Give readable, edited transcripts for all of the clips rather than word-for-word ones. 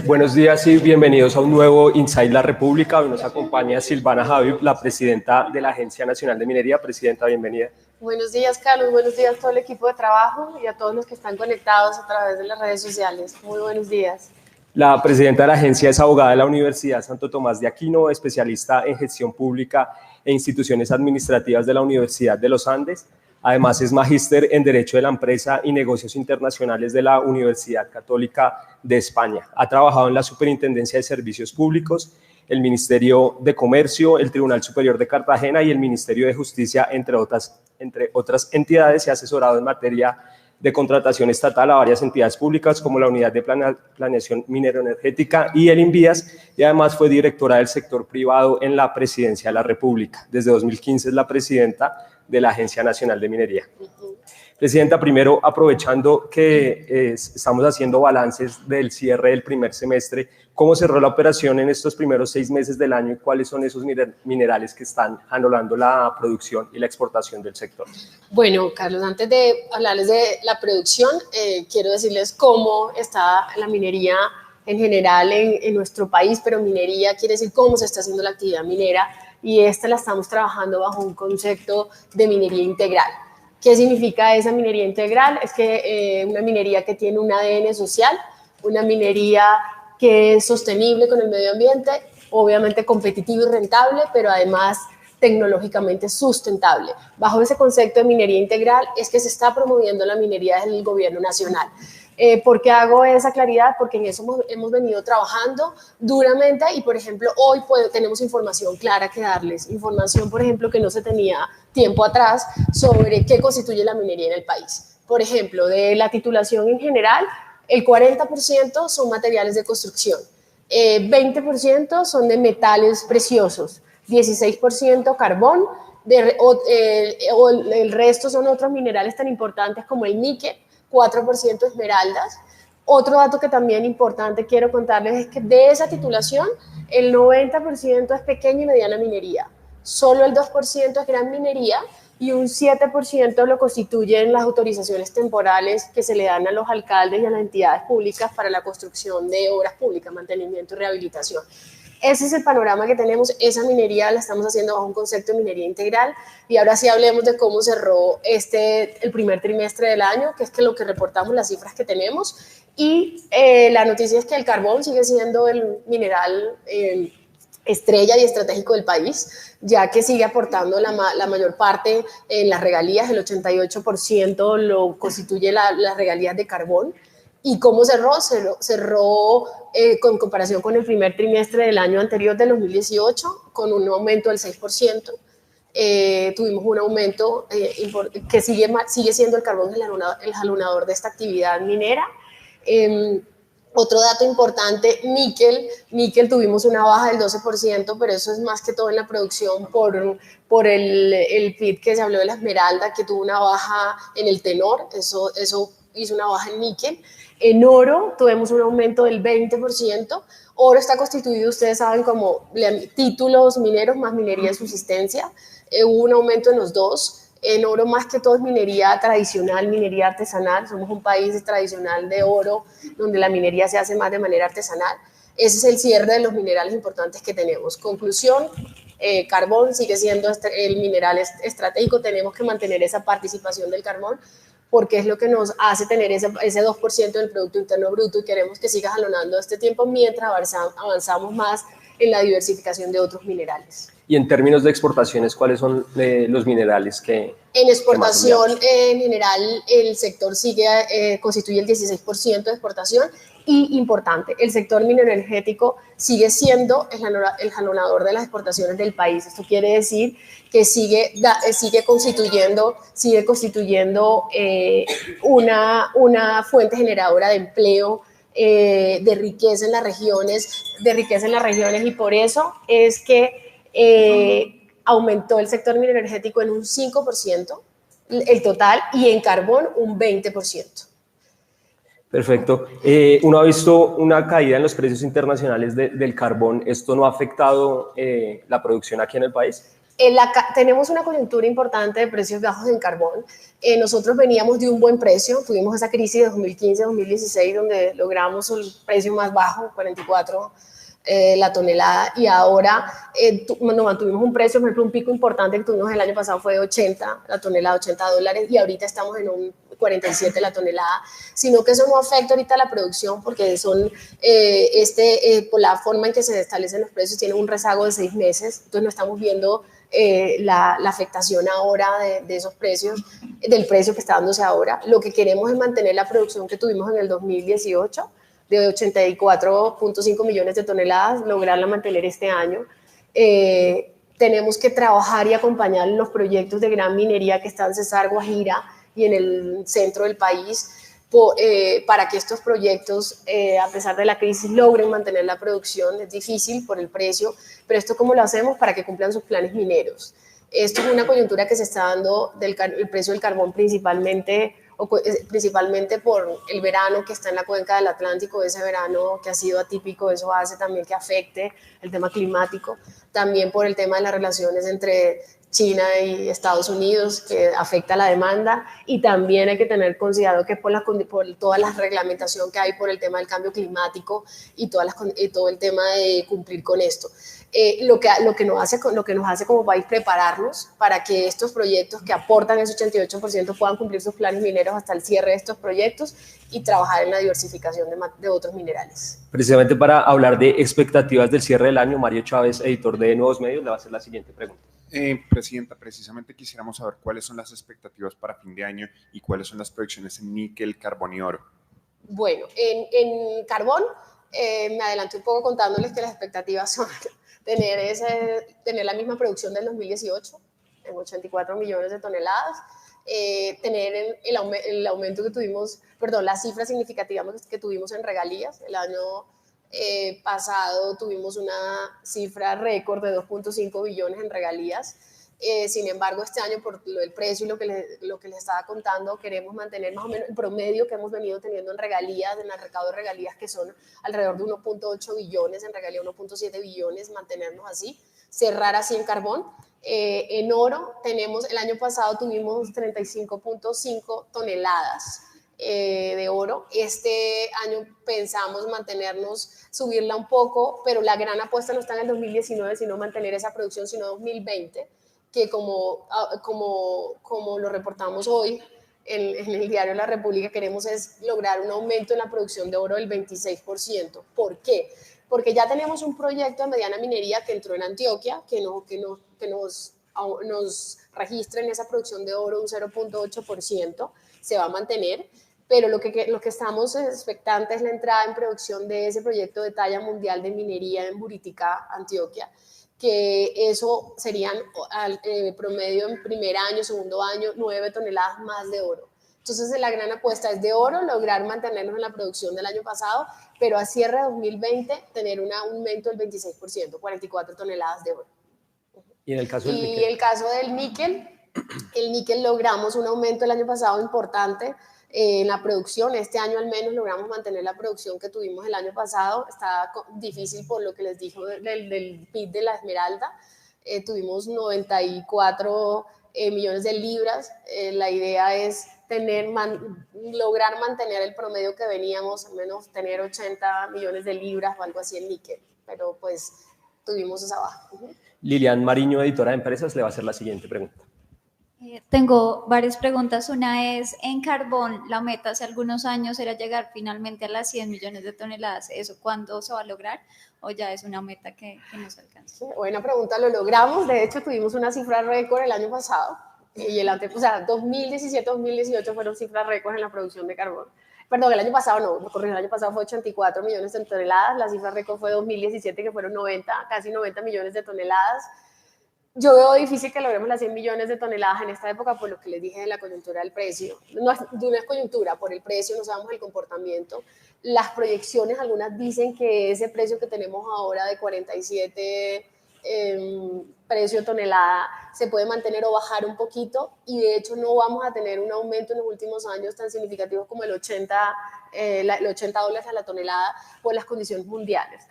Buenos días y bienvenidos a un nuevo Inside la República. Hoy nos acompaña Silvana Habib, la presidenta de la Agencia Nacional de Minería. Presidenta, bienvenida. Buenos días, Carlos. Buenos días a todo el equipo de trabajo y a todos los que están conectados a través de las redes sociales. Muy buenos días. La presidenta de la agencia es abogada de la Universidad Santo Tomás de Aquino, especialista en gestión pública e instituciones administrativas de la Universidad de los Andes. Además, es magíster en Derecho de la Empresa y Negocios Internacionales de la Universidad Católica de España. Ha trabajado en la Superintendencia de Servicios Públicos, el Ministerio de Comercio, el Tribunal Superior de Cartagena y el Ministerio de Justicia, entre otras entidades, y ha asesorado en materia de contratación estatal a varias entidades públicas como la Unidad de Planeación Minero-Energética y el INVIAS, y además fue directora del sector privado en la Presidencia de la República. Desde 2015 es la presidenta de la Agencia Nacional de Minería. Presidenta, primero, aprovechando que estamos haciendo balances del cierre del primer semestre, ¿cómo cerró la operación en estos primeros 6 meses del año y cuáles son esos minerales que están anulando la producción y la exportación del sector? Bueno, Carlos, antes de hablarles de la producción, quiero decirles cómo está la minería en general en nuestro país, pero minería quiere decir cómo se está haciendo la actividad minera, y esta la estamos trabajando bajo un concepto de minería integral. ¿Qué significa esa minería integral? Es que una minería que tiene un ADN social, una minería que es sostenible con el medio ambiente, obviamente competitivo y rentable, pero además tecnológicamente sustentable. Bajo ese concepto de minería integral es que se está promoviendo la minería del gobierno nacional. ¿Por qué hago esa claridad? Porque en eso hemos venido trabajando duramente y, por ejemplo, hoy tenemos información clara que darles. Información, por ejemplo, que no se tenía tiempo atrás sobre qué constituye la minería en el país. Por ejemplo, de la titulación en general, el 40% son materiales de construcción, 20% son de metales preciosos, 16% carbón, el resto son otros minerales tan importantes como el níquel, 4% esmeraldas. Otro dato que también importante quiero contarles es que de esa titulación, el 90% es pequeña y mediana minería, solo el 2% es gran minería y un 7% lo constituyen las autorizaciones temporales que se le dan a los alcaldes y a las entidades públicas para la construcción de obras públicas, mantenimiento y rehabilitación. Ese es el panorama que tenemos. Esa minería la estamos haciendo bajo un concepto de minería integral. Y ahora sí hablemos de cómo cerró el primer trimestre del año, que es lo que reportamos, las cifras que tenemos. Y la noticia es que el carbón sigue siendo el mineral estrella y estratégico del país, ya que sigue aportando la mayor parte en las regalías. El 88% lo constituye las regalías de carbón. ¿Y cómo cerró? Cerró con comparación con el primer trimestre del año anterior, del 2018, con un aumento del 6%. Tuvimos un aumento que sigue siendo el carbón el jalonador de esta actividad minera. Otro dato importante, níquel tuvimos una baja del 12%, pero eso es más que todo en la producción por el PIB que se habló de la esmeralda, que tuvo una baja en el tenor, eso hizo una baja en níquel. En oro tuvimos un aumento del 20%. Oro está constituido, ustedes saben, como títulos mineros más minería de subsistencia. Hubo un aumento en los dos. En oro más que todo es minería tradicional, minería artesanal. Somos un país tradicional de oro, donde la minería se hace más de manera artesanal. Ese es el cierre de los minerales importantes que tenemos. Conclusión, carbón sigue siendo el mineral estratégico. Tenemos que mantener esa participación del carbón, porque es lo que nos hace tener ese 2% del Producto Interno Bruto, y queremos que siga jalonando este tiempo mientras avanzamos más en la diversificación de otros minerales. Y en términos de exportaciones, ¿cuáles son los minerales que... En exportación, en general, el sector constituye el 16% de exportación, y importante, el sector mineroenergético sigue siendo el jalonador de las exportaciones del país. Esto quiere decir que sigue constituyendo una fuente generadora de empleo, de riqueza en las regiones, y por eso es que aumentó el sector mineroenergético en un 5%, el total, y en carbón un 20%. Perfecto. Uno ha visto una caída en los precios internacionales del carbón. ¿Esto no ha afectado la producción aquí en el país? Tenemos una coyuntura importante de precios bajos en carbón. Nosotros veníamos de un buen precio, tuvimos esa crisis de 2015-2016 donde logramos el precio más bajo, 44 la tonelada, y ahora nos mantuvimos un precio, por ejemplo, un pico importante que tuvimos el año pasado fue de 80 la tonelada, $80, y ahorita estamos en un 47 la tonelada, sino que eso no afecta ahorita la producción porque son, por la forma en que se establecen los precios, tienen un rezago de 6 meses, entonces no estamos viendo la afectación ahora de esos precios, del precio que está dándose ahora. Lo que queremos es mantener la producción que tuvimos en el 2018, de 84.5 millones de toneladas, lograrla mantener este año. Tenemos que trabajar y acompañar los proyectos de gran minería que están en Cesar, Guajira y en el centro del país, para que estos proyectos, a pesar de la crisis, logren mantener la producción. Es difícil por el precio, pero esto ¿cómo lo hacemos? Para que cumplan sus planes mineros. Esto es una coyuntura que se está dando el precio del carbón principalmente por el verano que está en la cuenca del Atlántico, ese verano que ha sido atípico, eso hace también que afecte el tema climático, también por el tema de las relaciones entre China y Estados Unidos, que afecta la demanda, y también hay que tener considerado que por toda la reglamentación que hay por el tema del cambio climático y todo el tema de cumplir con esto. Lo que nos hace como país prepararnos para que estos proyectos que aportan ese 88% puedan cumplir sus planes mineros hasta el cierre de estos proyectos y trabajar en la diversificación de otros minerales. Precisamente para hablar de expectativas del cierre del año, Mario Chávez, editor de Nuevos Medios, le va a hacer la siguiente pregunta. Presidenta, precisamente quisiéramos saber cuáles son las expectativas para fin de año y cuáles son las proyecciones en níquel, carbón y oro. Bueno, en carbón me adelanté un poco contándoles que las expectativas son tener la misma producción del 2018, en 84 millones de toneladas, tener el aumento que tuvimos, la cifra significativa que tuvimos en regalías. El año pasado tuvimos una cifra récord de 2.5 billones en regalías. Sin embargo, este año, por lo del precio y lo que les estaba contando, queremos mantener más o menos el promedio que hemos venido teniendo en regalías, en el recaudo de regalías, que son alrededor de 1.8 billones, en regalía 1.7 billones, mantenernos así, cerrar así en carbón. En oro, el año pasado tuvimos 35.5 toneladas de oro. Este año pensamos subirla un poco, pero la gran apuesta no está en el 2019, sino mantener esa producción, sino 2020, que como lo reportamos hoy en el diario La República, queremos es lograr un aumento en la producción de oro del 26%. ¿Por qué? Porque ya tenemos un proyecto de mediana minería que entró en Antioquia, que nos registra en esa producción de oro un 0.8%, se va a mantener, pero lo que estamos expectantes es la entrada en producción de ese proyecto de talla mundial de minería en Buriticá, Antioquia, que eso serían promedio en primer año, segundo año, 9 toneladas más de oro. Entonces la gran apuesta es de oro, lograr mantenernos en la producción del año pasado, pero a cierre de 2020 tener un aumento del 26%, 44 toneladas de oro. ¿Y en el caso del níquel? Y el caso del níquel, el níquel logramos un aumento el año pasado importante en la producción. Este año al menos logramos mantener la producción que tuvimos el año pasado. Está difícil por lo que les dije del PIB de la Esmeralda. Tuvimos 94 millones de libras. La idea es lograr mantener el promedio que veníamos, al menos tener 80 millones de libras o algo así en níquel, pero pues tuvimos esa baja. Lilian Mariño, editora de Empresas, le va a hacer la siguiente pregunta. Tengo varias preguntas. Una es, en carbón, la meta hace algunos años era llegar finalmente a las 100 millones de toneladas. ¿Eso cuándo se va a lograr o ya es una meta que no se alcanza? Sí, buena pregunta, lo logramos. De hecho, tuvimos una cifra récord el año pasado. Y 2017-2018 fueron cifras récord en la producción de carbón. Perdón, el año pasado no, el año pasado fue 84 millones de toneladas. La cifra récord fue 2017, que fueron casi 90 millones de toneladas. Yo veo difícil que logremos las 100 millones de toneladas en esta época por lo que les dije de la coyuntura del precio. No es coyuntura, por el precio no sabemos el comportamiento. Las proyecciones, algunas dicen que ese precio que tenemos ahora de 47 precio tonelada se puede mantener o bajar un poquito, y de hecho no vamos a tener un aumento en los últimos años tan significativo como el 80 dólares a la tonelada por las condiciones mundiales.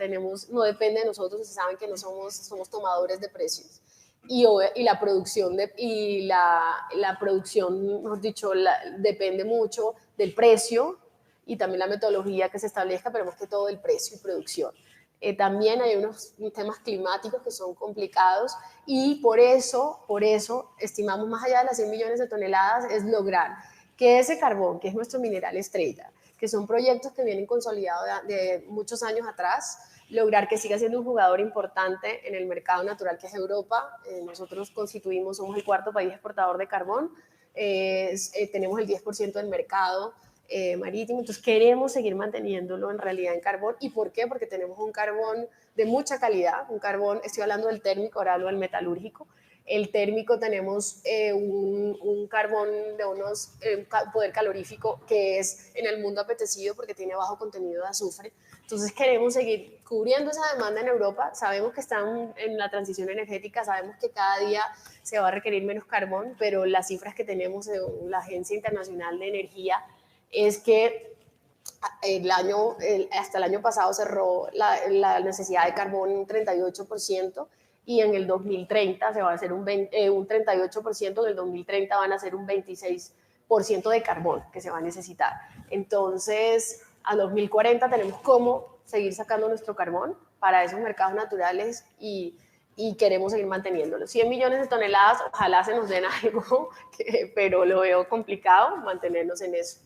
No depende de nosotros, se saben que no somos tomadores de precios. y la producción, la producción, mejor dicho, depende mucho del precio y también la metodología que se establezca, pero más que todo el precio y producción. También hay unos temas climáticos que son complicados y por eso estimamos más allá de las 100 millones de toneladas es lograr que ese carbón, que es nuestro mineral estrella, que son proyectos que vienen consolidados de muchos años atrás, lograr que siga siendo un jugador importante en el mercado natural que es Europa. Nosotros somos el cuarto país exportador de carbón, tenemos el 10% del mercado marítimo, entonces queremos seguir manteniéndolo en realidad en carbón. ¿Y por qué? Porque tenemos un carbón de mucha calidad, un carbón, estoy hablando del térmico, ahora hablo del metalúrgico. El térmico tenemos un carbón de poder calorífico que es en el mundo apetecido porque tiene bajo contenido de azufre. Entonces queremos seguir cubriendo esa demanda en Europa. Sabemos que están en la transición energética, sabemos que cada día se va a requerir menos carbón, pero las cifras que tenemos de la Agencia Internacional de Energía es que hasta el año pasado cerró la necesidad de carbón un 38%, y en el 2030 se va a hacer un 38%, en el 2030 van a ser un 26% de carbón que se va a necesitar. Entonces, a 2040 tenemos cómo seguir sacando nuestro carbón para esos mercados naturales y queremos seguir manteniéndolo. 100 millones de toneladas, ojalá se nos den algo, pero lo veo complicado mantenernos en eso.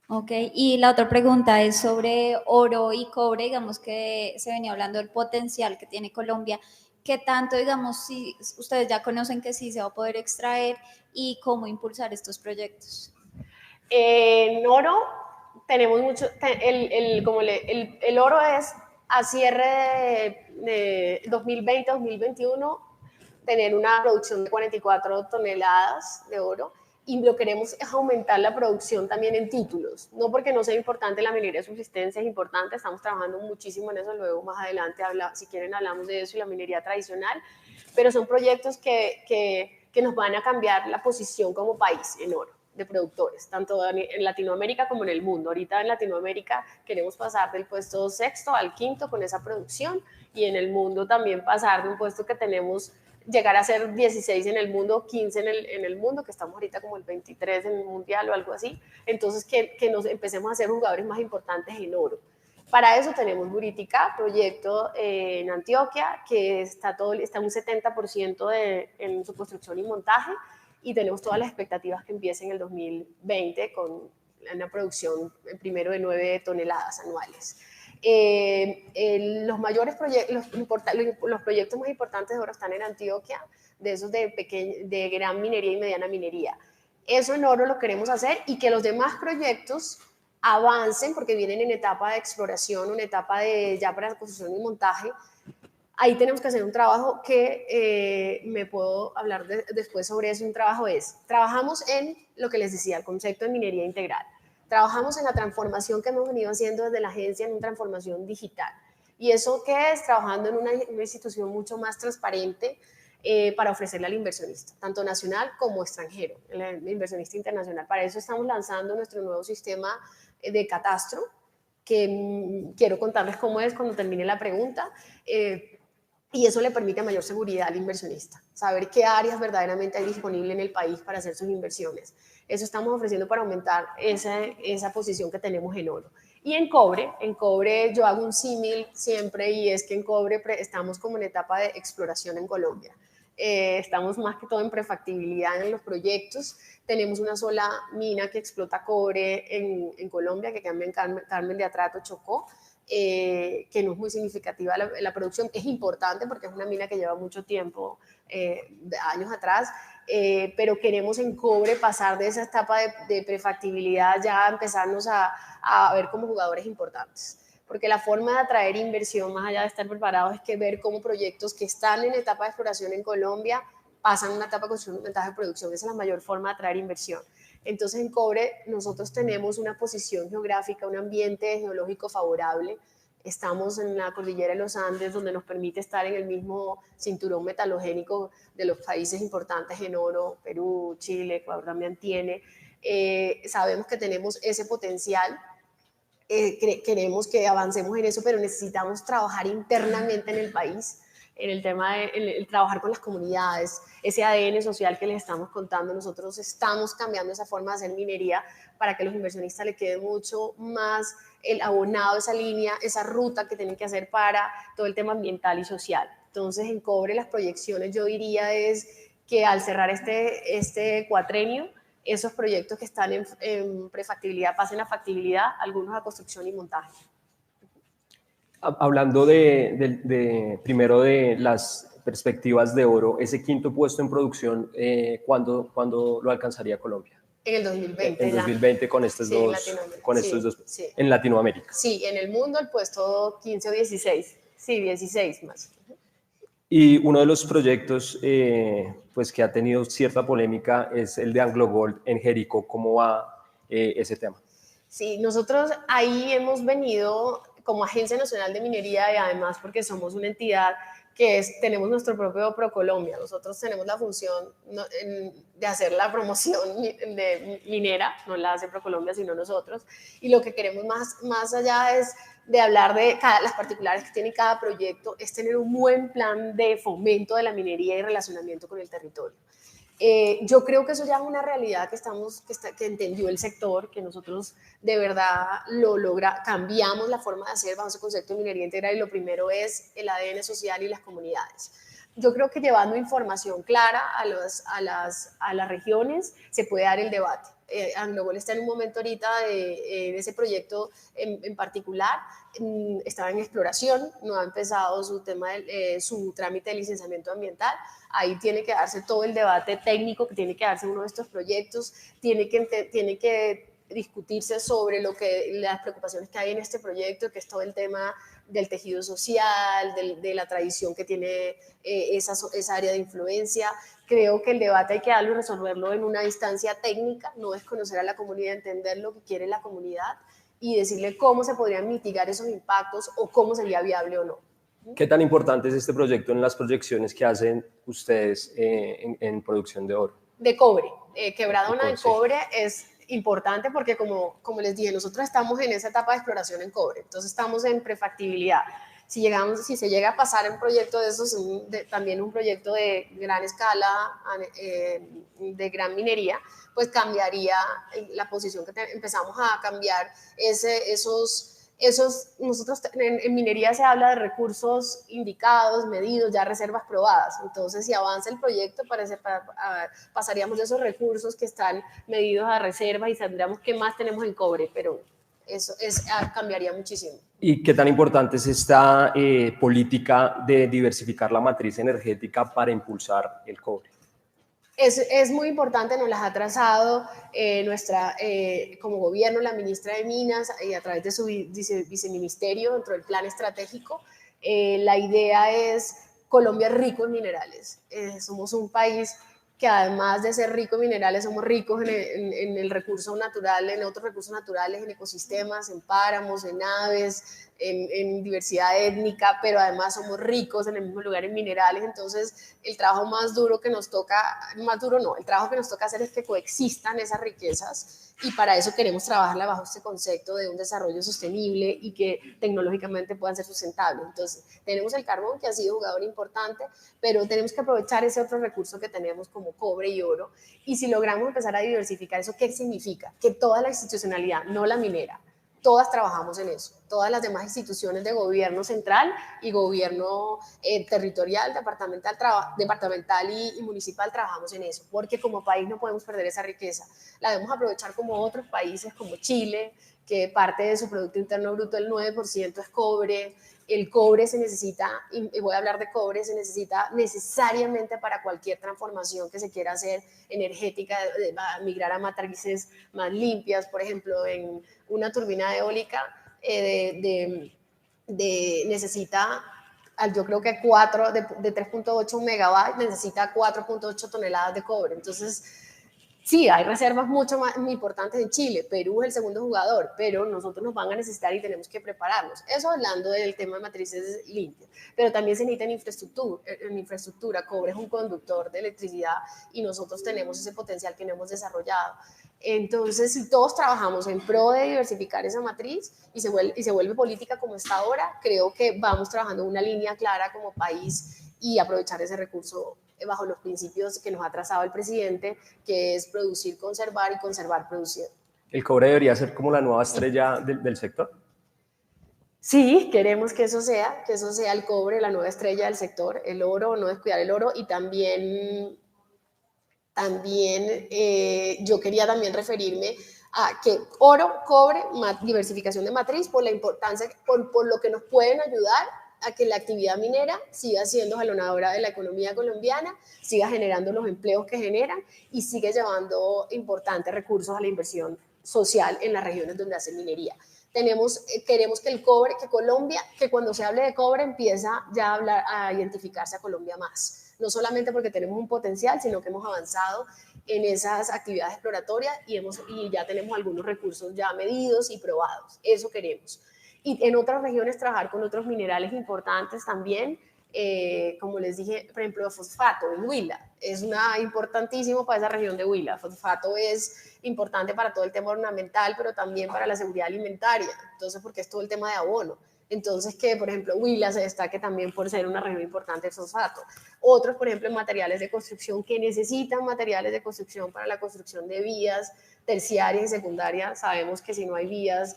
Ok, y la otra pregunta es sobre oro y cobre, digamos que se venía hablando del potencial que tiene Colombia. ¿Qué tanto, digamos, si ustedes ya conocen que sí se va a poder extraer y cómo impulsar estos proyectos? En oro tenemos mucho, el oro es a cierre de 2020-2021 tener una producción de 44 toneladas de oro, y lo queremos es aumentar la producción también en títulos, no porque no sea importante la minería de subsistencia, es importante, estamos trabajando muchísimo en eso, luego más adelante si quieren hablamos de eso y la minería tradicional, pero son proyectos que nos van a cambiar la posición como país en oro de productores, tanto en Latinoamérica como en el mundo. Ahorita en Latinoamérica queremos pasar del puesto 6º al 5º con esa producción, y en el mundo también pasar de un puesto que tenemos, llegar a ser 16 en el mundo, 15 en el mundo, que estamos ahorita como el 23 en el mundial o algo así. Entonces que nos empecemos a ser jugadores más importantes en oro. Para eso tenemos Buritica, proyecto en Antioquia, que está un 70% en su construcción y montaje, y tenemos todas las expectativas que empiecen en el 2020 con una producción primero de 9 toneladas anuales. Los proyectos más importantes de oro están en Antioquia, de esos de gran minería y mediana minería. Eso en oro lo queremos hacer, y que los demás proyectos avancen porque vienen en etapa de exploración, una etapa ya para construcción y montaje. Ahí tenemos que hacer un trabajo que me puedo hablar después sobre eso. Trabajamos en lo que les decía, el concepto de minería integral. Trabajamos en la transformación que hemos venido haciendo desde la agencia, en una transformación digital. ¿Y eso qué es? Trabajando en una institución mucho más transparente para ofrecerle al inversionista, tanto nacional como extranjero, el inversionista internacional. Para eso estamos lanzando nuestro nuevo sistema de catastro, que quiero contarles cómo es cuando termine la pregunta. Y eso le permite mayor seguridad al inversionista, saber qué áreas verdaderamente hay disponible en el país para hacer sus inversiones. Eso estamos ofreciendo para aumentar esa posición que tenemos en oro. Y en cobre yo hago un símil siempre, y es que en cobre estamos como en etapa de exploración en Colombia. Estamos más que todo en prefactibilidad en los proyectos. Tenemos una sola mina que explota cobre en Colombia, que queda en Carmen de Atrato, Chocó. Que no es muy significativa la producción. Es importante porque es una mina que lleva mucho tiempo, años atrás, pero queremos en cobre pasar de esa etapa de prefactibilidad ya a empezarnos a ver como jugadores importantes. Porque la forma de atraer inversión, más allá de estar preparados, es que ver cómo proyectos que están en etapa de exploración en Colombia pasan a una etapa de construcción de ventaja de producción. Esa es la mayor forma de atraer inversión. Entonces en cobre nosotros tenemos una posición geográfica, un ambiente geológico favorable. Estamos en la cordillera de los Andes, donde nos permite estar en el mismo cinturón metalogénico de los países importantes en oro, Perú, Chile, Ecuador también tiene. Sabemos que tenemos ese potencial, queremos que avancemos en eso, pero necesitamos trabajar internamente en el país. en el tema de el trabajar con las comunidades, ese ADN social que les estamos contando. Nosotros estamos cambiando esa forma de hacer minería para que a los inversionistas les quede mucho más el abonado, esa línea, esa ruta que tienen que hacer para todo el tema ambiental y social. Entonces, en cobre las proyecciones, yo diría, es que al cerrar este cuatrenio, esos proyectos que están en prefactibilidad pasen a factibilidad, algunos a construcción y montaje. Hablando primero de las perspectivas de oro, ese quinto puesto en producción, ¿cuándo lo alcanzaría Colombia? En el 2020. En 2020 con estos sí, dos, sí. En Latinoamérica. Sí, en el mundo el puesto 15 o 16, sí, 16 más. Y uno de los proyectos pues que ha tenido cierta polémica es el de AngloGold en Jericó. ¿Cómo va ese tema? Sí, nosotros ahí hemos venido como Agencia Nacional de Minería y además porque somos una entidad que tenemos nuestro propio ProColombia. Nosotros tenemos la función de hacer la promoción de minera, no la hace ProColombia, sino nosotros. Y lo que queremos más allá es de hablar de las particulares que tiene cada proyecto, es tener un buen plan de fomento de la minería y relacionamiento con el territorio. Yo creo que eso ya es una realidad que entendió el sector, que nosotros de verdad cambiamos la forma de hacer bajo ese concepto de minería integral y lo primero es el ADN social y las comunidades. Yo creo que llevando información clara a las regiones se puede dar el debate. AngloGold está en un momento ahorita de ese proyecto en particular, estaba en exploración, no ha empezado su trámite de licenciamiento ambiental. Ahí tiene que darse todo el debate técnico que tiene que darse uno de estos proyectos, tiene que discutirse sobre las preocupaciones que hay en este proyecto, que es todo el tema del tejido social, de la tradición que tiene esa área de influencia. Creo que el debate hay que darlo y resolverlo en una instancia técnica, no es conocer a la comunidad, entender lo que quiere la comunidad y decirle cómo se podrían mitigar esos impactos o cómo sería viable o no. ¿Qué tan importante es este proyecto en las proyecciones que hacen ustedes en producción de oro? De cobre. Quebradona de cobre es importante porque, como les dije, nosotros estamos en esa etapa de exploración en cobre, entonces estamos en prefactibilidad. Si se llega a pasar un proyecto de esos, también un proyecto de gran escala, de gran minería, pues cambiaría la posición que empezamos a cambiar nosotros en minería se habla de recursos indicados, medidos, ya reservas probadas. Entonces, si avanza el proyecto, pasaríamos de esos recursos que están medidos a reservas y tendríamos qué más tenemos en cobre, pero eso cambiaría muchísimo. ¿Y qué tan importante es esta política de diversificar la matriz energética para impulsar el cobre? Es muy importante, nos las ha trazado como gobierno, la ministra de Minas, y a través de su viceministerio dentro del plan estratégico. La idea es Colombia es rico en minerales. Somos un país que además de ser rico en minerales, somos ricos en el recurso natural, en otros recursos naturales, en ecosistemas, en páramos, en aves, en diversidad étnica, pero además somos ricos en el mismo lugar en minerales. Entonces el trabajo más duro que nos toca, el trabajo que nos toca hacer es que coexistan esas riquezas y para eso queremos trabajarla bajo este concepto de un desarrollo sostenible y que tecnológicamente puedan ser sustentables. Entonces tenemos el carbón que ha sido jugador importante, pero tenemos que aprovechar ese otro recurso que tenemos como cobre y oro, y si logramos empezar a diversificar eso, ¿qué significa? Que toda la institucionalidad, no la minera, todas trabajamos en eso, todas las demás instituciones de gobierno central y gobierno territorial, departamental y municipal trabajamos en eso, porque como país no podemos perder esa riqueza, la debemos aprovechar como otros países como Chile, que parte de su Producto Interno Bruto, el 9% es cobre. El cobre se necesita, y voy a hablar de cobre, se necesita necesariamente para cualquier transformación que se quiera hacer energética, migrar a matrices más limpias. Por ejemplo, en una turbina eólica necesita, yo creo que de 3.8 megawatts, necesita 4.8 toneladas de cobre. Entonces, sí, hay reservas mucho más importantes en Chile. Perú es el segundo jugador, pero nosotros nos van a necesitar y tenemos que prepararnos. Eso hablando del tema de matrices limpias. Pero también se necesita en infraestructura. Cobre es un conductor de electricidad y nosotros tenemos ese potencial que no hemos desarrollado. Entonces, si todos trabajamos en pro de diversificar esa matriz y se vuelve política como está ahora, creo que vamos trabajando en una línea clara como país y aprovechar ese recurso bajo los principios que nos ha trazado el presidente, que es producir, conservar y conservar, producir. ¿El cobre debería ser como la nueva estrella del sector? Sí, queremos que eso sea el cobre, la nueva estrella del sector, el oro, no descuidar el oro, y también yo quería también referirme a que oro, cobre, diversificación de matriz, por la importancia, por lo que nos pueden ayudar a que la actividad minera siga siendo jalonadora de la economía colombiana, siga generando los empleos que generan y sigue llevando importantes recursos a la inversión social en las regiones donde hace minería. Queremos que el cobre, que Colombia, que cuando se hable de cobre empieza ya a identificarse a Colombia más. No solamente porque tenemos un potencial, sino que hemos avanzado en esas actividades exploratorias y ya tenemos algunos recursos ya medidos y probados. Eso queremos. Y en otras regiones trabajar con otros minerales importantes también, como les dije, por ejemplo, fosfato en Huila. Es importantísimo para esa región de Huila. Fosfato es importante para todo el tema ornamental, pero también para la seguridad alimentaria. Entonces, porque es todo el tema de abono. Entonces, que por ejemplo Huila se destaque también por ser una región importante de fosfato. Otros, por ejemplo, en materiales de construcción que necesitan materiales de construcción para la construcción de vías terciarias y secundarias. Sabemos que si no hay vías,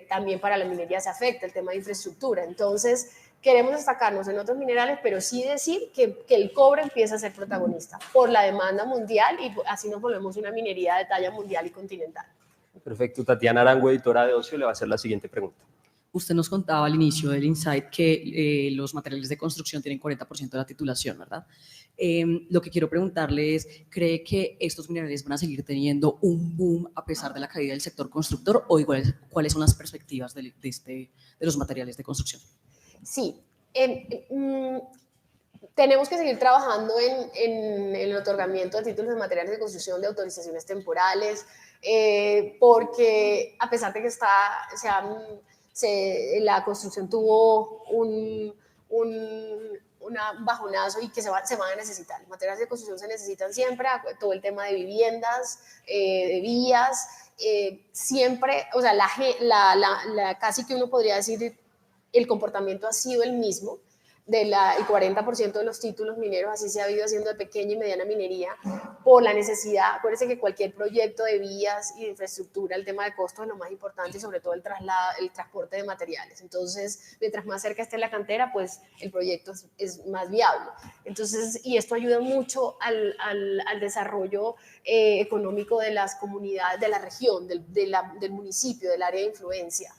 también para la minería se afecta el tema de infraestructura. Entonces, queremos destacarnos en otros minerales, pero sí decir que el cobre empieza a ser protagonista por la demanda mundial y así nos volvemos una minería de talla mundial y continental. Perfecto. Tatiana Arango, editora de Ocio, le va a hacer la siguiente pregunta. Usted nos contaba al inicio del Insight que los materiales de construcción tienen 40% de la titulación, ¿verdad? Lo que quiero preguntarle es, ¿cree que estos minerales van a seguir teniendo un boom a pesar de la caída del sector constructor o cuáles son las perspectivas de los materiales de construcción? Sí, tenemos que seguir trabajando en el otorgamiento de títulos de materiales de construcción, de autorizaciones temporales, porque a pesar de que la construcción tuvo un bajonazo y que se van a necesitar. Los materiales de construcción se necesitan siempre, todo el tema de viviendas, de vías, siempre, o sea, casi que uno podría decir el comportamiento ha sido el mismo. El 40% de los títulos mineros así se ha ido haciendo de pequeña y mediana minería por la necesidad. Acuérdense que cualquier proyecto de vías y de infraestructura, el tema de costos es lo más importante y sobre todo el transporte de materiales. Entonces, mientras más cerca esté la cantera, pues el proyecto es más viable. Entonces, y esto ayuda mucho al desarrollo económico de las comunidades, de la región, del municipio, del área de influencia.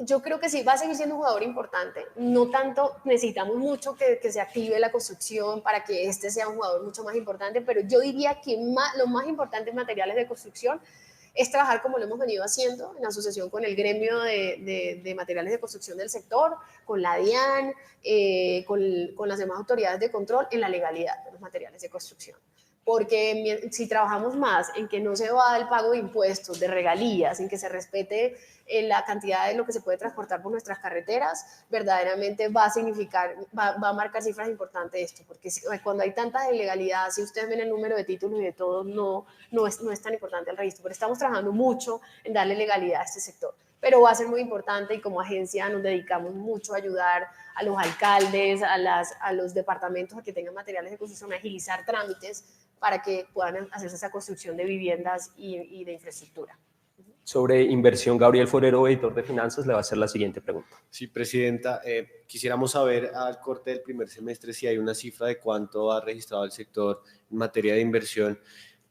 Yo creo que sí, va a seguir siendo un jugador importante. No tanto, necesitamos mucho que se active la construcción para que este sea un jugador mucho más importante, pero yo diría que lo más importante en materiales de construcción es trabajar como lo hemos venido haciendo en asociación con el gremio de materiales de construcción del sector, con la DIAN, con las demás autoridades de control en la legalidad de los materiales de construcción. Porque si trabajamos más en que no se va el pago de impuestos, de regalías, en que se respete la cantidad de lo que se puede transportar por nuestras carreteras, verdaderamente va a marcar cifras importantes esto, porque cuando hay tanta ilegalidad, si ustedes ven el número de títulos y de todo, no es tan importante el registro, pero estamos trabajando mucho en darle legalidad a este sector. Pero va a ser muy importante y como agencia nos dedicamos mucho a ayudar a los alcaldes, a los departamentos a que tengan materiales de construcción, a agilizar trámites para que puedan hacerse esa construcción de viviendas y de infraestructura. Sobre inversión, Gabriel Forero, editor de finanzas, le va a hacer la siguiente pregunta. Sí, Presidenta, quisiéramos saber al corte del primer semestre si hay una cifra de cuánto ha registrado el sector en materia de inversión,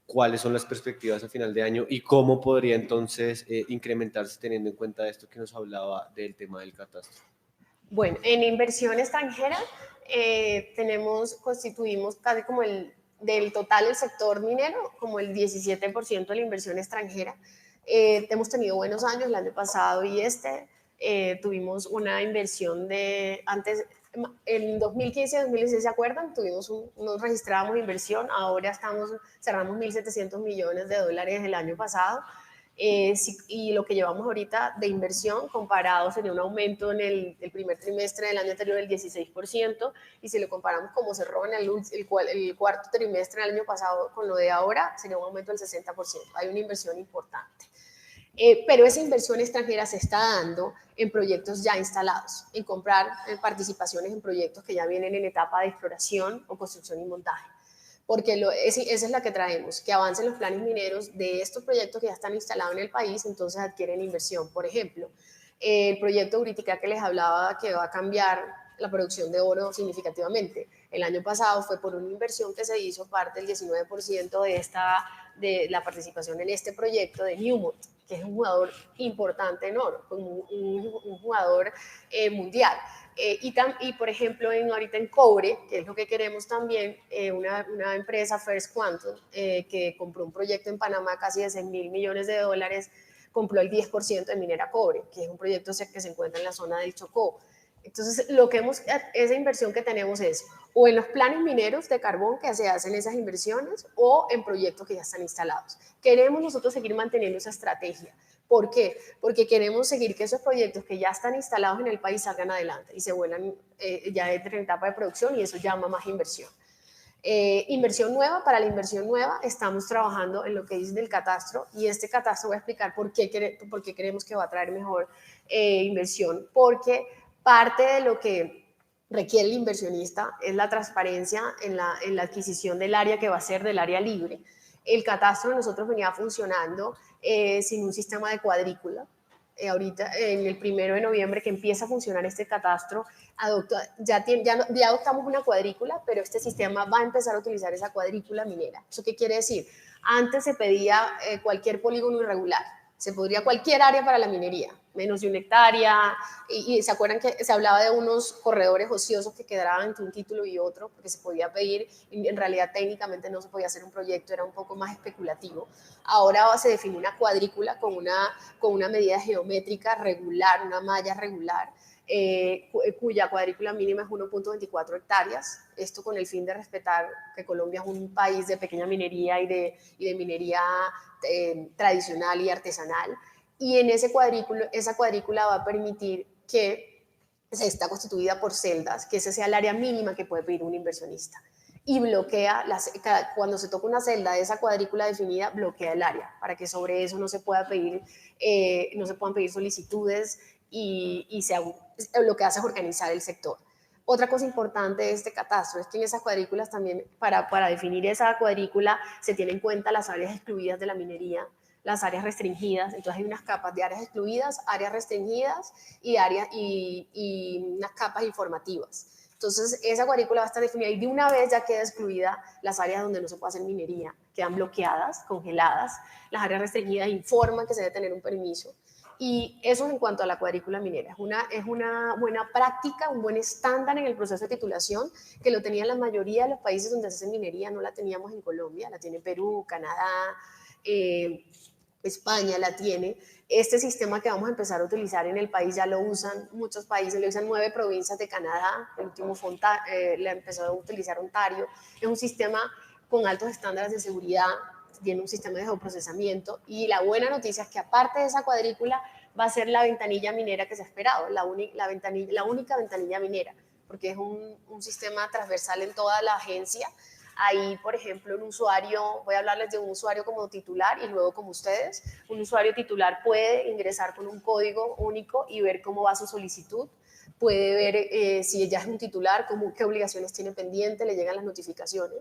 cuáles son las perspectivas a final de año y cómo podría entonces incrementarse teniendo en cuenta esto que nos hablaba del tema del catastro. Bueno, en inversión extranjera constituimos casi como del total del sector minero, como el 17% de la inversión extranjera. Hemos tenido buenos años, el año pasado y tuvimos una inversión en 2015 y 2016, ¿se acuerdan? Nos registrábamos inversión, ahora cerramos 1.700 millones de dólares el año pasado, y lo que llevamos ahorita de inversión comparado sería un aumento en el primer trimestre del año anterior del 16%, y si lo comparamos como cerró en el cuarto trimestre del año pasado con lo de ahora, sería un aumento del 60%. Hay una inversión importante. Pero esa inversión extranjera se está dando en proyectos ya instalados, en comprar participaciones en proyectos que ya vienen en etapa de exploración o construcción y montaje. Porque esa es la que traemos, que avancen los planes mineros de estos proyectos que ya están instalados en el país, entonces adquieren inversión. Por ejemplo, el proyecto Uritica que les hablaba, que va a cambiar la producción de oro significativamente. El año pasado fue por una inversión que se hizo parte del 19% de la participación en este proyecto de Newmont, que es un jugador importante en oro, un jugador mundial. Y por ejemplo, ahorita en cobre, que es lo que queremos también, una empresa, First Quantum, que compró un proyecto en Panamá casi de $100.000 millones, compró el 10% de Minera Cobre, que es un proyecto que se encuentra en la zona del Chocó. Entonces, esa inversión que tenemos es o en los planes mineros de carbón que se hacen esas inversiones o en proyectos que ya están instalados. Queremos nosotros seguir manteniendo esa estrategia. ¿Por qué? Porque queremos seguir que esos proyectos que ya están instalados en el país salgan adelante y se vuelvan ya en etapa de producción, y eso llama más inversión. Inversión nueva, para la inversión nueva estamos trabajando en lo que dice del catastro, y este catastro voy a explicar por qué creemos que va a traer mejor inversión, porque parte de lo que requiere el inversionista es la transparencia en la adquisición del área que va a ser del área libre. El catastro de nosotros venía funcionando sin un sistema de cuadrícula. Ahorita, en el 1 de noviembre que empieza a funcionar este catastro, ya adoptamos una cuadrícula, pero este sistema va a empezar a utilizar esa cuadrícula minera. ¿Eso qué quiere decir? Antes se pedía cualquier polígono irregular, se podría cualquier área para la minería, menos de 1 hectárea, y se acuerdan que se hablaba de unos corredores ociosos que quedaban entre un título y otro, porque se podía pedir, en realidad técnicamente no se podía hacer un proyecto, era un poco más especulativo. Ahora se define una cuadrícula con una medida geométrica regular, una malla regular, cuya cuadrícula mínima es 1.24 hectáreas, esto con el fin de respetar que Colombia es un país de pequeña minería y de minería tradicional y artesanal, y en esa cuadrícula va a permitir que está constituida por celdas, que ese sea el área mínima que puede pedir un inversionista, y bloquea, cuando se toca una celda de esa cuadrícula definida, bloquea el área, para que sobre eso no se puedan pedir solicitudes, y lo que hace es organizar el sector. Otra cosa importante de este catastro es que en esas cuadrículas también, para definir esa cuadrícula, se tienen en cuenta las áreas excluidas de la minería, las áreas restringidas. Entonces hay unas capas de áreas excluidas, áreas restringidas y unas capas informativas. Entonces esa cuadrícula va a estar definida, y de una vez ya queda excluida las áreas donde no se puede hacer minería, quedan bloqueadas, congeladas. Las áreas restringidas informan que se debe tener un permiso. Y eso es en cuanto a la cuadrícula minera. Es una buena práctica, un buen estándar en el proceso de titulación, que lo tenían la mayoría de los países donde se hace minería. No la teníamos en Colombia, la tiene Perú, Canadá, España la tiene. Este sistema que vamos a empezar a utilizar en el país ya lo usan muchos países, lo usan 9 provincias de Canadá, el último fue la empezó a utilizar Ontario. Es un sistema con altos estándares de seguridad, tiene un sistema de geoprocesamiento, y la buena noticia es que aparte de esa cuadrícula va a ser la ventanilla minera que se ha esperado, la única ventanilla minera, porque es un sistema transversal en toda la agencia. Ahí, por ejemplo, voy a hablarles de un usuario como titular y luego como ustedes. Un usuario titular puede ingresar con un código único y ver cómo va su solicitud, puede ver si ella es un titular, qué obligaciones tiene pendiente, le llegan las notificaciones.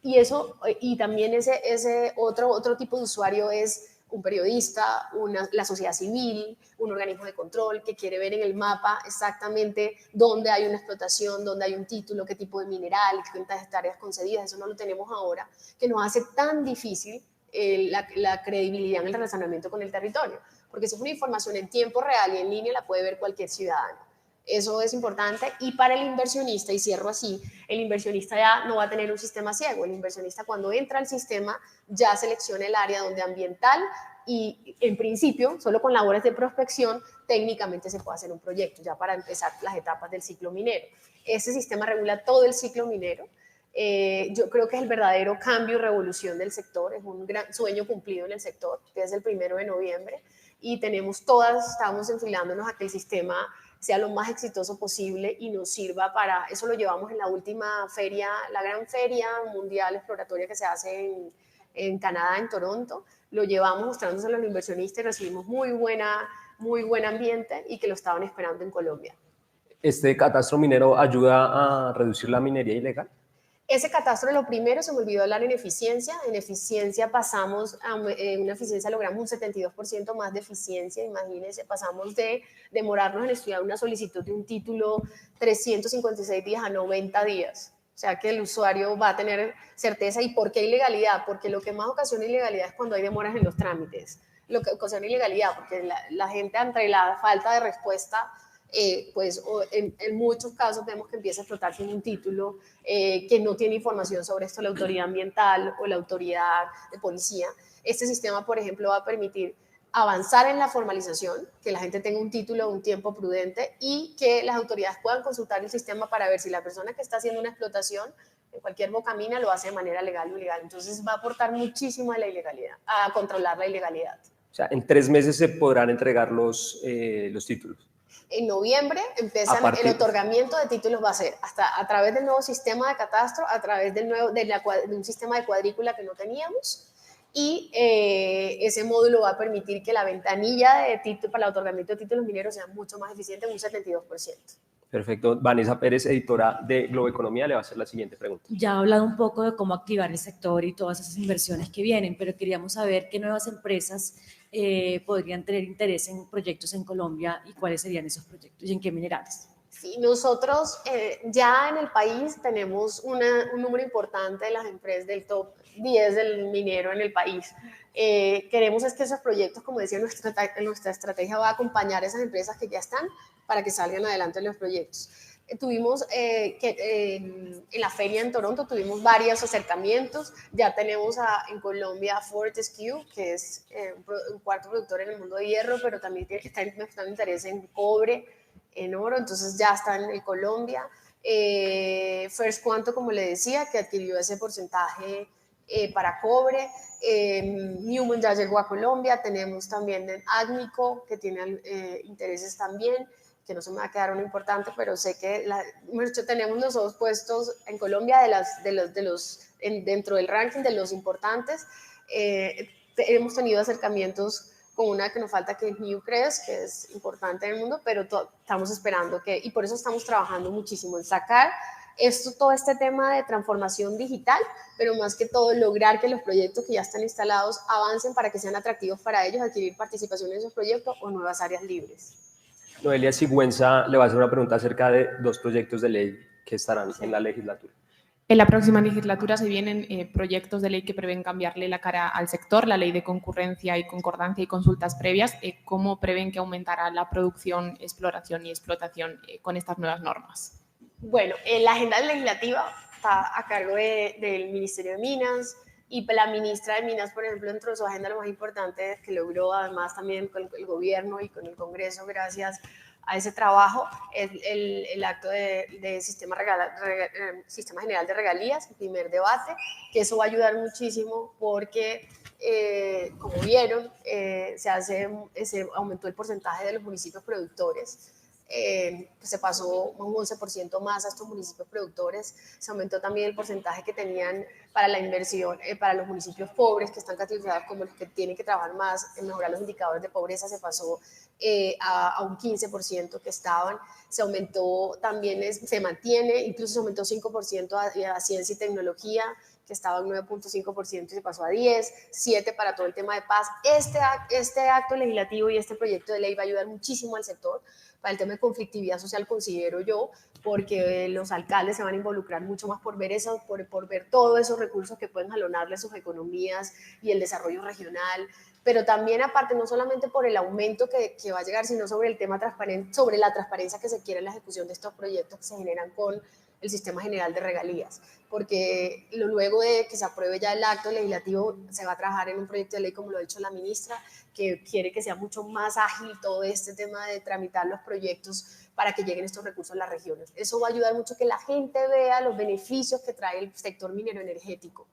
Y también ese otro tipo de usuario es un periodista, la sociedad civil, un organismo de control que quiere ver en el mapa exactamente dónde hay una explotación, dónde hay un título, qué tipo de mineral, cuántas hectáreas concedidas. Eso no lo tenemos ahora, que nos hace tan difícil la credibilidad en el relacionamiento con el territorio, porque si es una información en tiempo real y en línea, la puede ver cualquier ciudadano. Eso es importante. Y para el inversionista, y cierro así, el inversionista ya no va a tener un sistema ciego. El inversionista, cuando entra al sistema, ya selecciona el área donde ambiental y, en principio, solo con labores de prospección, técnicamente se puede hacer un proyecto, ya para empezar las etapas del ciclo minero. Este sistema regula todo el ciclo minero. Yo creo que es el verdadero cambio y revolución del sector. Es un gran sueño cumplido en el sector desde el 1 de noviembre, y estamos enfilándonos a que el sistema sea lo más exitoso posible y nos sirva para, eso lo llevamos en la última feria, la gran feria mundial exploratoria que se hace en Canadá, en Toronto, lo llevamos mostrándoselo a los inversionistas y recibimos muy buena muy buen ambiente y que lo estaban esperando en Colombia. ¿Este catastro minero ayuda a reducir la minería ilegal? Ese catastro, lo primero, se me olvidó hablar en eficiencia. En eficiencia pasamos, una eficiencia logramos un 72% más de eficiencia. Imagínense, pasamos de demorarnos en estudiar una solicitud de un título 356 días a 90 días. O sea que el usuario va a tener certeza. ¿Y por qué ilegalidad? Porque lo que más ocasiona ilegalidad es cuando hay demoras en los trámites. Lo que ocasiona ilegalidad, porque la gente ante la falta de respuesta, pues en muchos casos vemos que empieza a explotar sin un título, que no tiene información sobre esto la autoridad ambiental o la autoridad de policía. Este sistema, por ejemplo, va a permitir avanzar en la formalización, que la gente tenga un título un tiempo prudente y que las autoridades puedan consultar el sistema para ver si la persona que está haciendo una explotación en cualquier bocamina lo hace de manera legal o ilegal. Entonces va a aportar muchísimo a la ilegalidad, a controlar la ilegalidad. O sea, en 3 meses se podrán entregar los títulos. En noviembre empiezan el otorgamiento de títulos, va a ser hasta a través del nuevo sistema de catastro, a través de un sistema de cuadrícula que no teníamos, y ese módulo va a permitir que la ventanilla de título para el otorgamiento de títulos mineros sea mucho más eficiente, un 72%. Perfecto. Vanessa Pérez, editora de Globo Economía, le va a hacer la siguiente pregunta. Ya ha hablado un poco de cómo activar el sector y todas esas inversiones que vienen, pero queríamos saber qué nuevas empresas podrían tener interés en proyectos en Colombia y cuáles serían esos proyectos y en qué minerales. Sí, nosotros ya en el país tenemos un número importante de las empresas del top 10 del minero en el país. Queremos es que esos proyectos, como decía, nuestra estrategia va a acompañar a esas empresas que ya están para que salgan adelante los proyectos. Tuvimos en la feria en Toronto, tuvimos varios acercamientos. Ya tenemos en Colombia a Fortescue, que es un cuarto productor en el mundo de hierro, pero también está mostrando interés en cobre, en oro, entonces ya está en Colombia. First Quantum, como le decía, que adquirió ese porcentaje para cobre. Newmont ya llegó a Colombia. Tenemos también Agnico, que tiene intereses también, que no se me va a quedar uno importante, pero sé que tenemos los dos puestos en Colombia dentro del ranking de los importantes. Hemos tenido acercamientos con una que nos falta, que es Newcrest, que es importante en el mundo, pero estamos esperando y por eso estamos trabajando muchísimo en sacar todo este tema de transformación digital, pero más que todo lograr que los proyectos que ya están instalados avancen para que sean atractivos para ellos, adquirir participación en esos proyectos o nuevas áreas libres. Noelia Sigüenza le va a hacer una pregunta acerca de 2 proyectos de ley que estarán en la legislatura. En la próxima legislatura se vienen proyectos de ley que prevén cambiarle la cara al sector, la ley de concurrencia y concordancia y consultas previas. ¿Cómo prevén que aumentará la producción, exploración y explotación con estas nuevas normas? Bueno, la agenda legislativa está a cargo del Ministerio de Minas, y la ministra de Minas, por ejemplo, dentro de su agenda lo más importante que logró, además también con el gobierno y con el Congreso, gracias a ese trabajo, es el acto de Sistema General de Regalías, el primer debate, que eso va a ayudar muchísimo porque, como vieron, se aumentó el porcentaje de los municipios productores. Se pasó un 11% más a estos municipios productores. Se aumentó también el porcentaje que tenían para la inversión para los municipios pobres, que están categorizados como los que tienen que trabajar más en mejorar los indicadores de pobreza. Se pasó a un 15% que estaban. Se aumentó también, se mantiene, incluso se aumentó 5% a ciencia y tecnología, que estaba en 9.5% y se pasó a 10, 7 para todo el tema de paz. Este acto legislativo y este proyecto de ley va a ayudar muchísimo al sector para el tema de conflictividad social, considero yo, porque los alcaldes se van a involucrar mucho más por ver eso, por ver todos esos recursos que pueden jalonarle sus economías y el desarrollo regional, pero también aparte, no solamente por el aumento que va a llegar, sino sobre el tema sobre la transparencia que se quiere en la ejecución de estos proyectos que se generan con el Sistema General de Regalías, porque luego de que se apruebe ya el acto legislativo, se va a trabajar en un proyecto de ley, como lo ha dicho la ministra, que quiere que sea mucho más ágil todo este tema de tramitar los proyectos para que lleguen estos recursos a las regiones. Eso va a ayudar mucho que la gente vea los beneficios que trae el sector minero energético.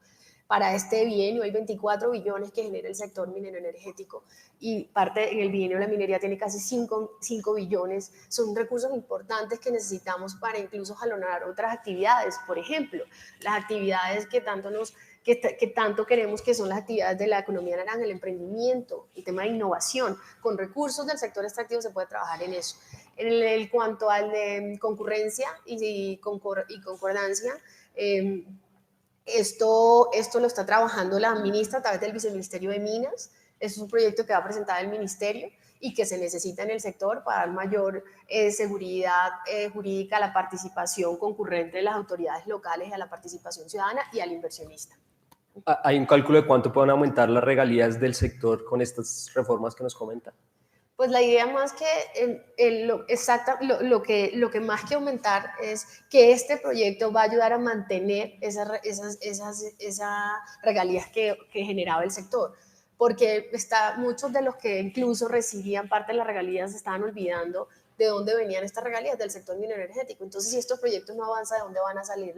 Para este bienio hay 24 billones que genera el sector minero energético y parte en el bienio de la minería tiene casi 5 billones. Son recursos importantes que necesitamos para incluso jalonar otras actividades. Por ejemplo, las actividades que que tanto queremos, que son las actividades de la economía naranja, el emprendimiento, el tema de innovación. Con recursos del sector extractivo se puede trabajar en eso. En cuanto al de concurrencia y concordancia, esto lo está trabajando la ministra a través del Viceministerio de Minas. Es un proyecto que va a presentar el ministerio y que se necesita en el sector para dar mayor seguridad jurídica a la participación concurrente de las autoridades locales, a la participación ciudadana y al inversionista. ¿Hay un cálculo de cuánto pueden aumentar las regalías del sector con estas reformas que nos comentan? Pues la idea más que lo que más que aumentar es que este proyecto va a ayudar a mantener esas regalías que generaba el sector, porque muchos de los que incluso recibían parte de las regalías estaban olvidando de dónde venían estas regalías, del sector minero energético. Entonces, si estos proyectos no avanzan, ¿de dónde van a salir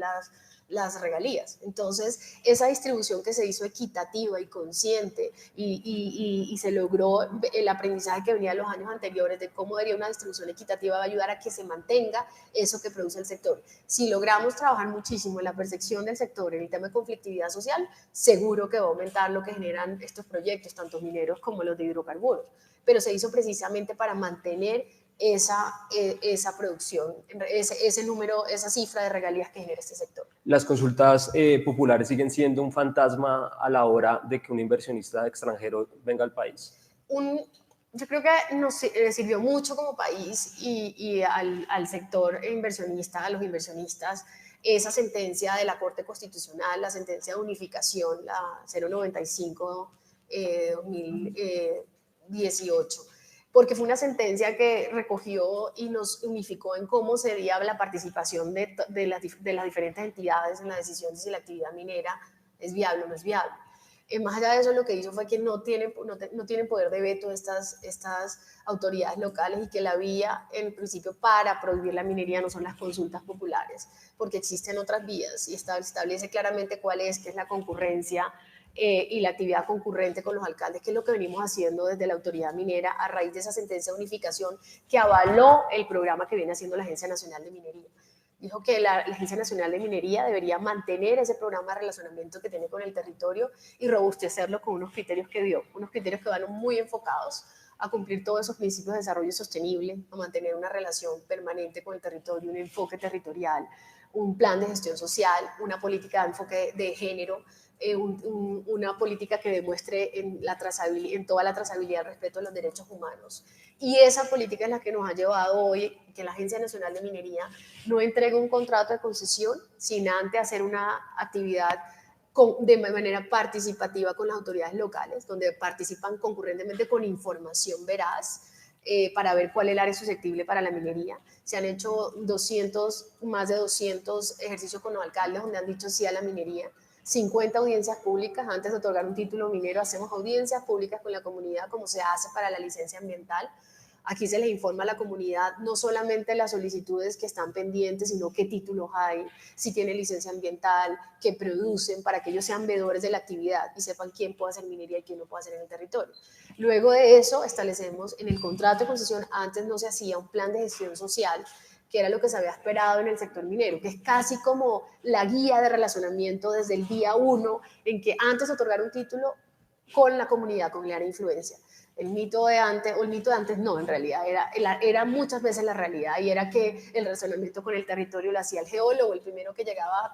las regalías? Entonces, esa distribución que se hizo equitativa y consciente y se logró el aprendizaje que venía de los años anteriores de cómo debería una distribución equitativa, va a ayudar a que se mantenga eso que produce el sector. Si logramos trabajar muchísimo en la percepción del sector, en el tema de conflictividad social, seguro que va a aumentar lo que generan estos proyectos, tanto mineros como los de hidrocarburos. Pero se hizo precisamente para mantener esa producción, ese número, esa cifra de regalías que genera este sector. Las consultas populares siguen siendo un fantasma a la hora de que un inversionista extranjero venga al país. Yo creo que nos sirvió mucho como país y al sector inversionista, a los inversionistas, esa sentencia de la Corte Constitucional, la sentencia de unificación, la 095-2018, porque fue una sentencia que recogió y nos unificó en cómo sería la participación de las diferentes entidades en la decisión de si la actividad minera es viable o no es viable. Más allá de eso, lo que hizo fue que no tienen poder de veto estas autoridades locales y que la vía, en principio, para prohibir la minería no son las consultas populares, porque existen otras vías y establece claramente cuál es, que es la concurrencia y la actividad concurrente con los alcaldes, que es lo que venimos haciendo desde la autoridad minera a raíz de esa sentencia de unificación que avaló el programa que viene haciendo la Agencia Nacional de Minería. Dijo que la Agencia Nacional de Minería debería mantener ese programa de relacionamiento que tiene con el territorio y robustecerlo con unos criterios que dio, unos criterios que van muy enfocados a cumplir todos esos principios de desarrollo sostenible, a mantener una relación permanente con el territorio, un enfoque territorial, un plan de gestión social, una política de enfoque de género, una política que demuestre en toda la trazabilidad el respeto a los derechos humanos. Y esa política es la que nos ha llevado hoy que la Agencia Nacional de Minería no entregue un contrato de concesión sin antes hacer una actividad de manera participativa con las autoridades locales, donde participan concurrentemente con información veraz para ver cuál es el área susceptible para la minería. Se han hecho más de 200 ejercicios con los alcaldes donde han dicho sí a la minería. 50 audiencias públicas. Antes de otorgar un título minero hacemos audiencias públicas con la comunidad como se hace para la licencia ambiental. Aquí se les informa a la comunidad no solamente las solicitudes que están pendientes, sino qué títulos hay, si tienen licencia ambiental, qué producen, para que ellos sean veedores de la actividad y sepan quién puede hacer minería y quién no puede hacer en el territorio. Luego de eso establecemos en el contrato de concesión, antes no se hacía un plan de gestión social, que era lo que se había esperado en el sector minero, que es casi como la guía de relacionamiento desde el día 1, en que antes de otorgar un título con la comunidad, con el área de influencia. El mito de antes no, en realidad era muchas veces la realidad, y era que el relacionamiento con el territorio lo hacía el geólogo, el primero que llegaba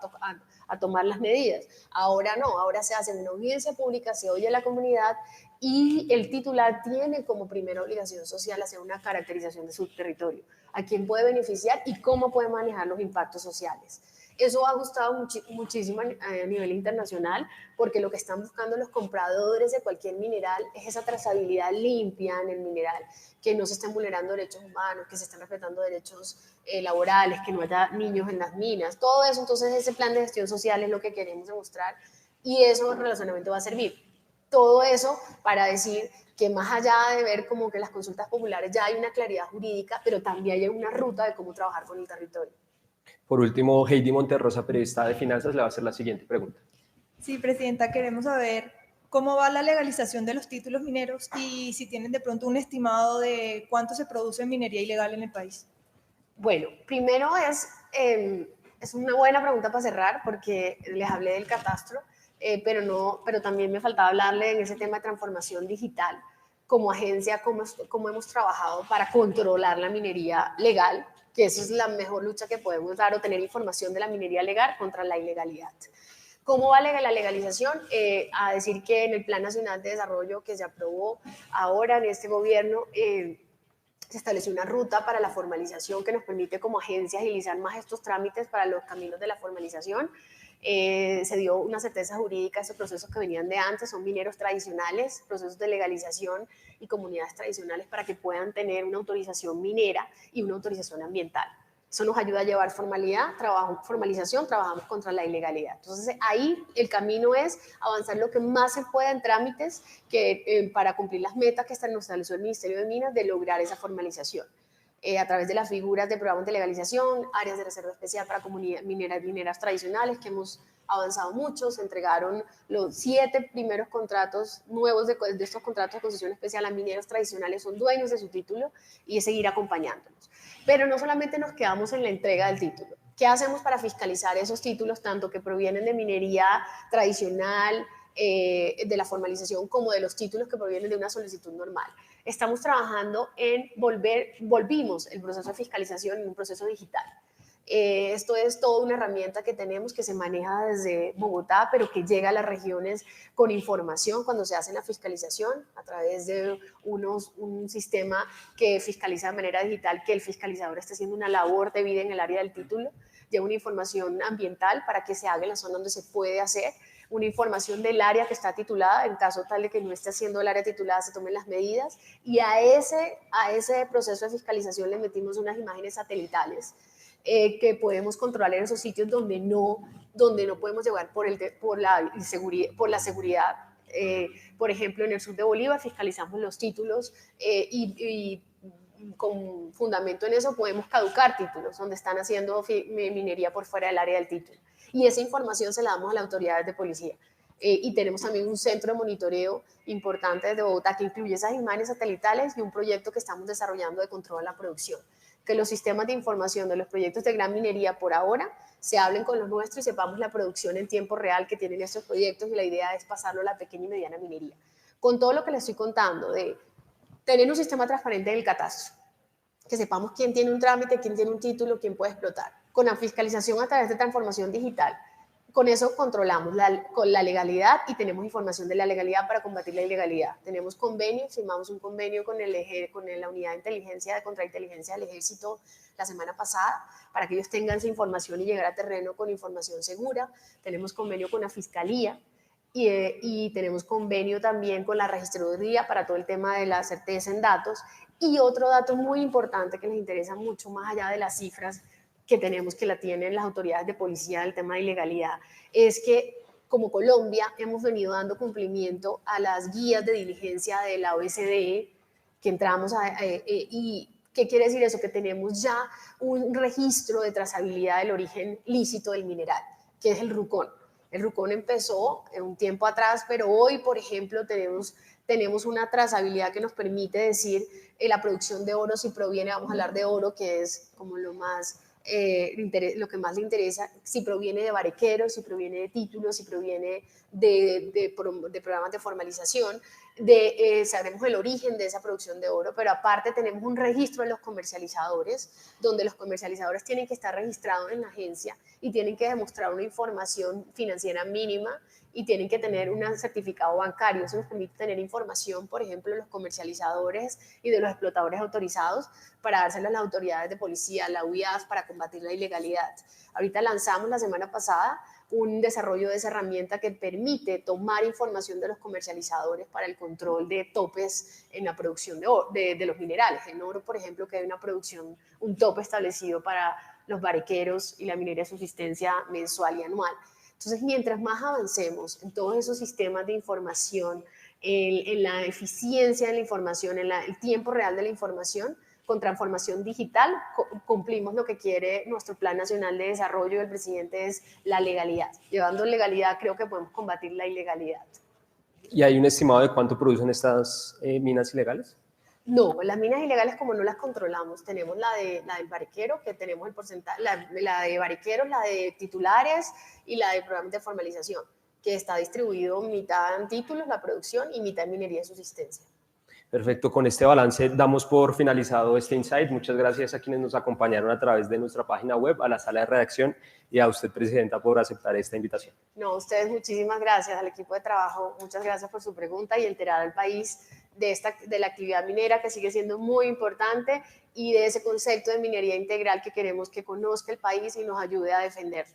a tomar las medidas. Ahora no, ahora se hace una audiencia pública, se oye a la comunidad y el titular tiene como primera obligación social hacer una caracterización de su territorio, a quién puede beneficiar y cómo puede manejar los impactos sociales. Eso ha gustado muchísimo a nivel internacional, porque lo que están buscando los compradores de cualquier mineral es esa trazabilidad limpia en el mineral, que no se estén vulnerando derechos humanos, que se estén respetando derechos laborales, que no haya niños en las minas, todo eso. Entonces ese plan de gestión social es lo que queremos demostrar y eso el relacionamiento va a servir. Todo eso para decir que más allá de ver como que las consultas populares ya hay una claridad jurídica, pero también hay una ruta de cómo trabajar con el territorio. Por último, Heidi Monterrosa, periodista de finanzas, le va a hacer la siguiente pregunta. Sí, presidenta, queremos saber cómo va la legalización de los títulos mineros y si tienen de pronto un estimado de cuánto se produce minería ilegal en el país. Bueno, primero es una buena pregunta para cerrar, porque les hablé del catastro. pero también me faltaba hablarle en ese tema de transformación digital. Como agencia, cómo hemos trabajado para controlar la minería legal, que esa es la mejor lucha que podemos dar, o tener información de la minería legal contra la ilegalidad. ¿Cómo va la legalización? A decir que en el Plan Nacional de Desarrollo que se aprobó ahora en este gobierno, se estableció una ruta para la formalización que nos permite como agencia agilizar más estos trámites para los caminos de la formalización. Se dio una certeza jurídica a estos procesos que venían de antes, son mineros tradicionales, procesos de legalización y comunidades tradicionales para que puedan tener una autorización minera y una autorización ambiental. Eso nos ayuda a llevar formalización, trabajamos contra la ilegalidad. Entonces ahí el camino es avanzar lo que más se pueda en trámites para cumplir las metas que nos estableció el Ministerio de Minas de lograr esa formalización. A través de las figuras de programas de legalización, áreas de reserva especial para comunidades mineras tradicionales, que hemos avanzado mucho. Se entregaron los 7 primeros contratos nuevos de estos contratos de concesión especial a mineros tradicionales, son dueños de su título, y es seguir acompañándolos. Pero no solamente nos quedamos en la entrega del título. ¿Qué hacemos para fiscalizar esos títulos, tanto que provienen de minería tradicional, de la formalización, como de los títulos que provienen de una solicitud normal? Estamos trabajando en volvimos el proceso de fiscalización en un proceso digital. Esto es toda una herramienta que tenemos que se maneja desde Bogotá, pero que llega a las regiones con información cuando se hace la fiscalización a través de un sistema que fiscaliza de manera digital, que el fiscalizador esté haciendo una labor debida en el área del título, lleva una información ambiental para que se haga en la zona donde se puede hacer, una información del área que está titulada, en caso tal de que no esté haciendo el área titulada, se tomen las medidas, y a ese proceso de fiscalización le metimos unas imágenes satelitales que podemos controlar en esos sitios donde no podemos llevar por la seguridad. Por ejemplo, en el sur de Bolívar fiscalizamos los títulos y con fundamento en eso podemos caducar títulos donde están haciendo minería por fuera del área del título. Y esa información se la damos a las autoridades de policía. Y tenemos también un centro de monitoreo importante de Bogotá que incluye esas imágenes satelitales y un proyecto que estamos desarrollando de control a la producción. Que los sistemas de información de los proyectos de gran minería por ahora se hablen con los nuestros y sepamos la producción en tiempo real que tienen estos proyectos, y la idea es pasarlo a la pequeña y mediana minería. Con todo lo que les estoy contando de tener un sistema transparente del catastro, que sepamos quién tiene un trámite, quién tiene un título, quién puede explotar. Con la fiscalización a través de transformación digital, con eso controlamos con la legalidad y tenemos información de la legalidad para combatir la ilegalidad. Tenemos convenios, firmamos un convenio con la Unidad de Inteligencia, de Contrainteligencia del Ejército la semana pasada, para que ellos tengan esa información y llegar a terreno con información segura. Tenemos convenio con la Fiscalía y tenemos convenio también con la Registraduría para todo el tema de la certeza en datos. Y otro dato muy importante que les interesa mucho, más allá de las cifras que tenemos, que la tienen las autoridades de policía del tema de ilegalidad, es que como Colombia hemos venido dando cumplimiento a las guías de diligencia de la OSDE, que entramos y ¿qué quiere decir eso? Que tenemos ya un registro de trazabilidad del origen lícito del mineral, que es el RUCON. El RUCON empezó un tiempo atrás, pero hoy, por ejemplo, tenemos una trazabilidad que nos permite decir la producción de oro, si proviene, vamos a hablar de oro, que es como lo que más le interesa, si proviene de barequeros, si proviene de títulos, si proviene de programas de formalización, sabemos el origen de esa producción de oro, pero aparte tenemos un registro de los comercializadores, donde los comercializadores tienen que estar registrados en la agencia y tienen que demostrar una información financiera mínima y tienen que tener un certificado bancario. Eso nos permite tener información, por ejemplo, de los comercializadores y de los explotadores autorizados para dárselo a las autoridades de policía, la UIAS, para combatir la ilegalidad. Ahorita lanzamos la semana pasada un desarrollo de esa herramienta que permite tomar información de los comercializadores para el control de topes en la producción de los minerales. En oro, por ejemplo, que hay un tope establecido para los barequeros y la minería de subsistencia mensual y anual. Entonces, mientras más avancemos en todos esos sistemas de información, en la eficiencia de la información, en el tiempo real de la información, con transformación digital, cumplimos lo que quiere nuestro Plan Nacional de Desarrollo del presidente, es la legalidad. Llevando legalidad, creo que podemos combatir la ilegalidad. ¿Y hay un estimado de cuánto producen estas minas ilegales? No, las minas ilegales, como no las controlamos, tenemos la del barequero, que tenemos el porcentaje, la de barequeros, la de titulares y la de programas de formalización, que está distribuido mitad en títulos, la producción, y mitad en minería y subsistencia. Perfecto, con este balance damos por finalizado este Insight. Muchas gracias a quienes nos acompañaron a través de nuestra página web, a la sala de redacción y a usted, Presidenta, por aceptar esta invitación. No, ustedes muchísimas gracias, al equipo de trabajo, muchas gracias por su pregunta y enterar al país de la actividad minera, que sigue siendo muy importante, y de ese concepto de minería integral que queremos que conozca el país y nos ayude a defenderlo.